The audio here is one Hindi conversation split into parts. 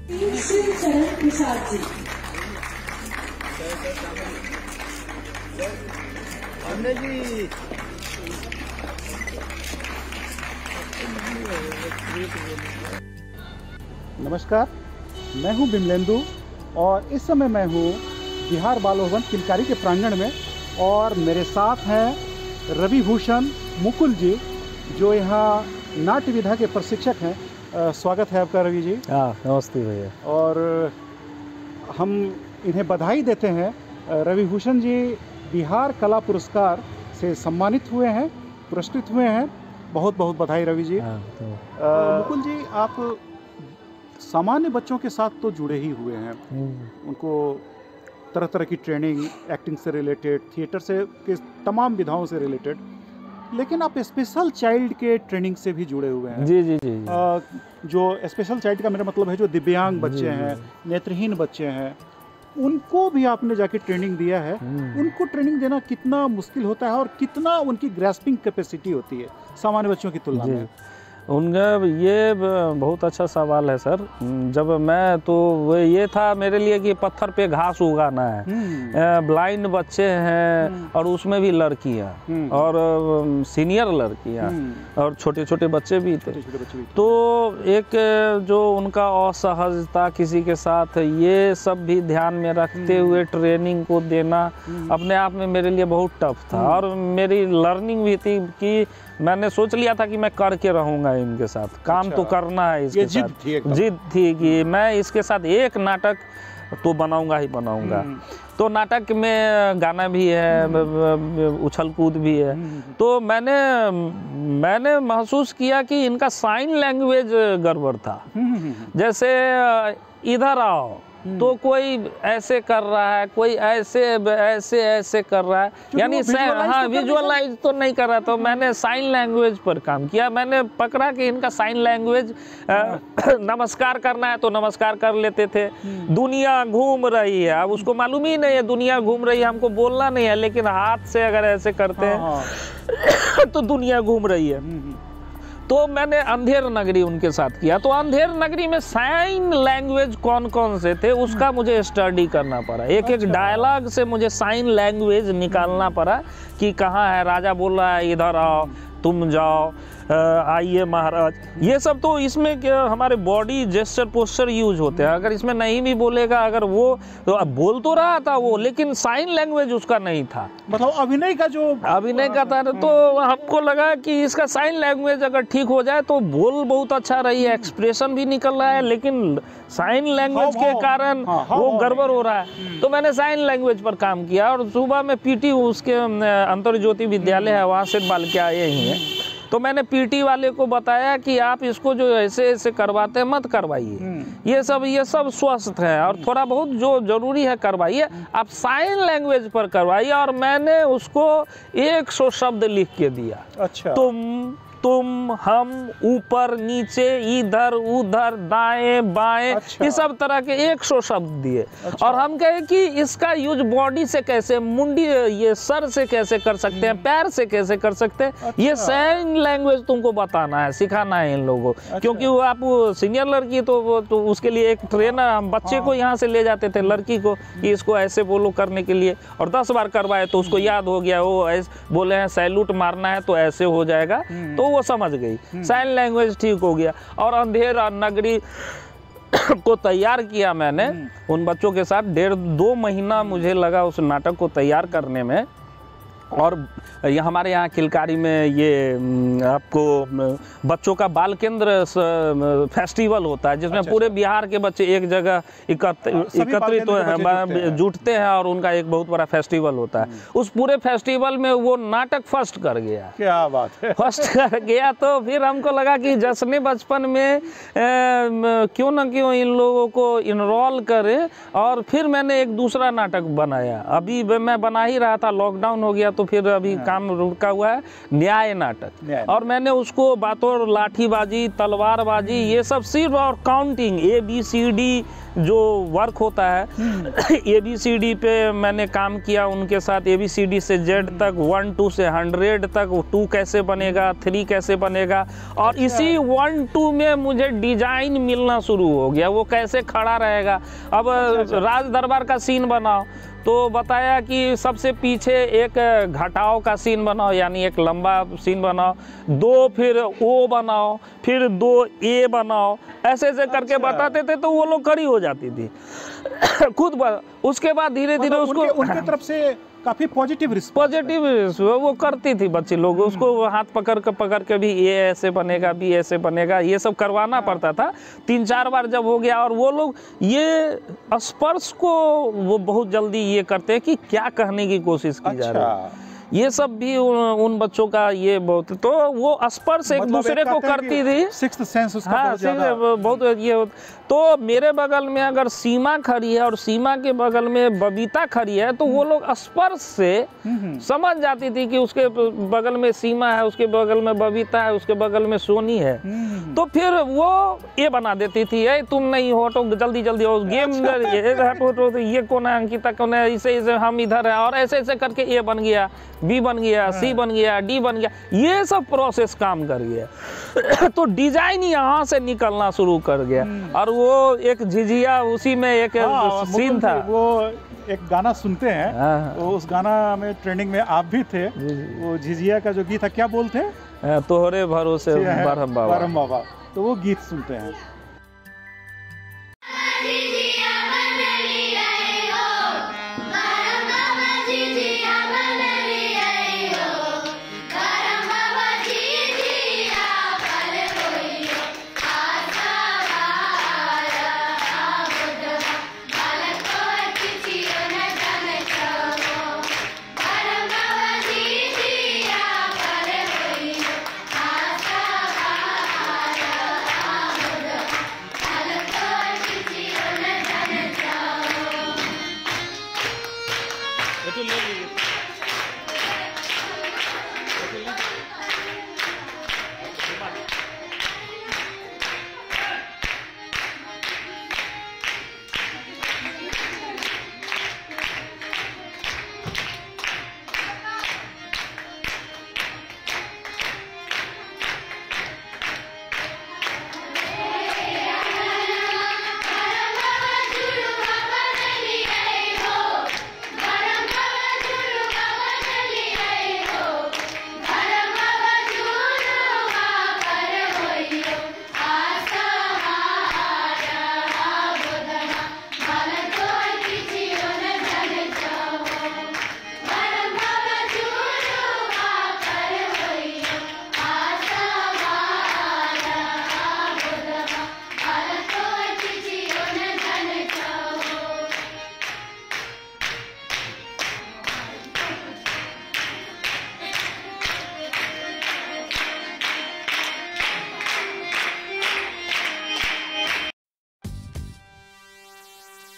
चरण प्रसाद जी। नमस्कार, मैं हूं बिमलेंदु और इस समय मैं हूं बिहार बाल भवन किलकारी के प्रांगण में और मेरे साथ हैं रवि भूषण मुकुल जी जो यहाँ नाट्य विधा के प्रशिक्षक हैं। स्वागत है आपका रवि जी। हाँ, नमस्ते भैया। और हम इन्हें बधाई देते हैं। रवि भूषण जी बिहार कला पुरस्कार से सम्मानित हुए हैं, पुरस्कृत हुए हैं। बहुत बहुत बधाई रवि जी। मुकुल जी, आप सामान्य बच्चों के साथ तो जुड़े ही हुए हैं, उनको तरह तरह की ट्रेनिंग, एक्टिंग से रिलेटेड, थिएटर से के तमाम विधाओं से रिलेटेड, लेकिन आप स्पेशल चाइल्ड के ट्रेनिंग से भी जुड़े हुए हैं। जी जी जी। जो स्पेशल चाइल्ड का मेरा मतलब है जो दिव्यांग बच्चे हैं, नेत्रहीन बच्चे हैं, उनको भी आपने जाके ट्रेनिंग दिया है। उनको ट्रेनिंग देना कितना मुश्किल होता है और कितना उनकी ग्रास्पिंग कैपेसिटी होती है सामान्य बच्चों की तुलना में? उनका ये बहुत अच्छा सवाल है सर। जब मैं तो वो ये था मेरे लिए कि पत्थर पे घास उगाना है। ब्लाइंड बच्चे हैं और उसमें भी लड़कियां और सीनियर लड़कियां और छोटे छोटे बच्चे भी थे। तो एक जो उनका असहजता किसी के साथ, ये सब भी ध्यान में रखते हुए ट्रेनिंग को देना अपने आप में मेरे लिए बहुत टफ था। और मेरी लर्निंग भी थी कि मैंने सोच लिया था कि मैं करके रहूंगा इनके साथ, काम तो करना है इसके साथ। जिद थी कि मैं इसके साथ एक नाटक तो बनाऊंगा ही बनाऊंगा। तो नाटक में गाना भी है, उछल कूद भी है। तो मैंने महसूस किया कि इनका साइन लैंग्वेज गड़बड़ था। जैसे इधर आओ तो कोई ऐसे कर रहा है, कोई ऐसे ऐसे ऐसे कर रहा है, यानी हाँ विजुअलाइज तो नहीं कर रहा। तो मैंने साइन लैंग्वेज पर काम किया। मैंने पकड़ा कि इनका साइन लैंग्वेज नमस्कार करना है तो नमस्कार कर लेते थे। दुनिया घूम रही है, अब उसको मालूम ही नहीं है दुनिया घूम रही है, हमको बोलना नहीं है, लेकिन हाथ से अगर ऐसे करते हैं तो दुनिया घूम रही है। तो मैंने अंधेर नगरी उनके साथ किया। तो अंधेर नगरी में साइन लैंग्वेज कौन कौन से थे उसका मुझे स्टडी करना पड़ा। एक एक डायलॉग से मुझे साइन लैंग्वेज निकालना पड़ा कि कहाँ है, राजा बोल रहा है इधर आओ, तुम जाओ, आइए महाराज। ये सब तो इसमें क्या हमारे बॉडी जेस्चर पोस्चर यूज होते हैं। अगर इसमें नहीं भी बोलेगा, अगर वो तो अब बोल तो रहा था वो, लेकिन साइन लैंग्वेज उसका नहीं था। मतलब अभिनय का था। तो हमको लगा कि इसका साइन लैंग्वेज अगर ठीक हो जाए तो बोल बहुत अच्छा रही है, एक्सप्रेशन भी निकल रहा है, लेकिन साइन लैंग्वेज के कारण वो गड़बड़ हो रहा है। तो मैंने साइन लैंग्वेज पर काम किया। और सुबह में पीटी, उसके अंतर ज्योति विद्यालय है, वहाँ से बालिका आए ही हैं। तो मैंने पीटी वाले को बताया कि आप इसको जो ऐसे ऐसे करवाते हैं मत करवाइए, ये सब स्वस्थ है और थोड़ा बहुत जो जरूरी है करवाइए, आप साइन लैंग्वेज पर करवाइए। और मैंने उसको 100 शब्द लिख के दिया। अच्छा। तुम, हम, ऊपर, नीचे, इधर उधर, दाएं बाएं, ये सब तरह के 100 शब्द दिए। और हम कहे कि इसका यूज बॉडी से कैसे, मुंडी, ये सर से कैसे कर सकते हैं, पैर से कैसे कर सकते हैं, ये साइन लैंग्वेज तुमको बताना है, सिखाना है इन लोगों को। क्योंकि वो आप सीनियर लड़की तो उसके लिए एक ट्रेनर, हम बच्चे को यहाँ से ले जाते थे, लड़की को, कि इसको ऐसे बोलो करने के लिए। और 10 बार करवाए तो उसको याद हो गया, वो ऐसे बोले हैं सैल्यूट मारना है तो ऐसे हो जाएगा, तो वो समझ गई, साइन लैंग्वेज ठीक हो गया। और अंधेरा नगरी को तैयार किया मैंने उन बच्चों के साथ। 1.5-2 महीना मुझे लगा उस नाटक को तैयार करने में। और ये हमारे यहाँ किलकारी में ये आपको बच्चों का बाल केंद्र फेस्टिवल होता है, जिसमें पूरे बिहार के बच्चे एक जगह एकत्रित जुटते हैं और उनका एक बहुत बड़ा फेस्टिवल होता है। उस पूरे फेस्टिवल में वो नाटक फर्स्ट कर गया। क्या बात है। फर्स्ट कर गया। तो फिर हमको लगा कि जश्न बचपन में क्यों ना क्यों इन लोगों को इनरोल करें। और फिर मैंने एक दूसरा नाटक बनाया। अभी मैं बना ही रहा था, लॉकडाउन हो गया तो फिर अभी काम रुका हुआ है, न्याय नाटक। और मैंने उसको बातों लाठीबाजी, तलवारबाजी, ये सब सिर्फ, और काउंटिंग ABCD जो वर्क होता है ABCD पे मैंने काम किया उनके साथ। ABCD से Z तक, 1 2 से 100 तक, 2 कैसे बनेगा, 3 कैसे बनेगा। और इसी 1 2 में मुझे डिजाइन मिलना शुरू हो गया, वो कैसे खड़ा रहेगा। अब राज दरबार का सीन बनाओ तो बताया कि सबसे पीछे एक घटाव का सीन बनाओ, यानी एक लंबा सीन बनाओ, 2 फिर O बनाओ, फिर 2 A बनाओ, ऐसे ऐसे करके बताते थे तो वो लोग खड़ी हो जाती थी खुद। उसके बाद धीरे धीरे उसको उनके तरफ से काफी पॉजिटिव वो करती थी बच्चे लोग, उसको हाथ पकड़ के भी ये ऐसे बनेगा, भी ऐसे बनेगा, ये सब करवाना पड़ता था। 3-4 बार जब हो गया, और वो लोग ये स्पर्श को वो बहुत जल्दी ये करते हैं कि क्या कहने की कोशिश की जा रही है। ये सब भी उन बच्चों का ये बहुत, तो वो स्पर्श एक दूसरे को करती थी, सिक्स्थ सेंस उसका बहुत ये। तो मेरे बगल में अगर सीमा खड़ी है और सीमा के बगल में बबीता खड़ी है, तो वो लोग स्पर्श से समझ जाती थी कि उसके बगल में सीमा है, उसके बगल में बबीता है, उसके बगल में सोनी है। तो फिर वो ये बना देती थी, तुम नहीं हो तो जल्दी जल्दी हो, गेम तो ये कौन है, अंकिता कौन है, इसे हम इधर है, और ऐसे ऐसे करके A बन गया, B बन गया, C बन गया, D बन गया, ये सब प्रोसेस काम कर गया तो डिजाइन यहाँ से निकलना शुरू कर गया। और वो एक झिझिया, उसी में एक सीन था, वो एक गाना सुनते हैं, तो उस गाना में ट्रेंडिंग में आप भी थे। वो झिझिया का जो गीत है, क्या बोलते हैं, तोहरे भरोसे बरहम बाबा, तो वो गीत सुनते हैं।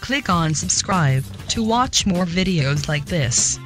Click on subscribe to watch more videos like this.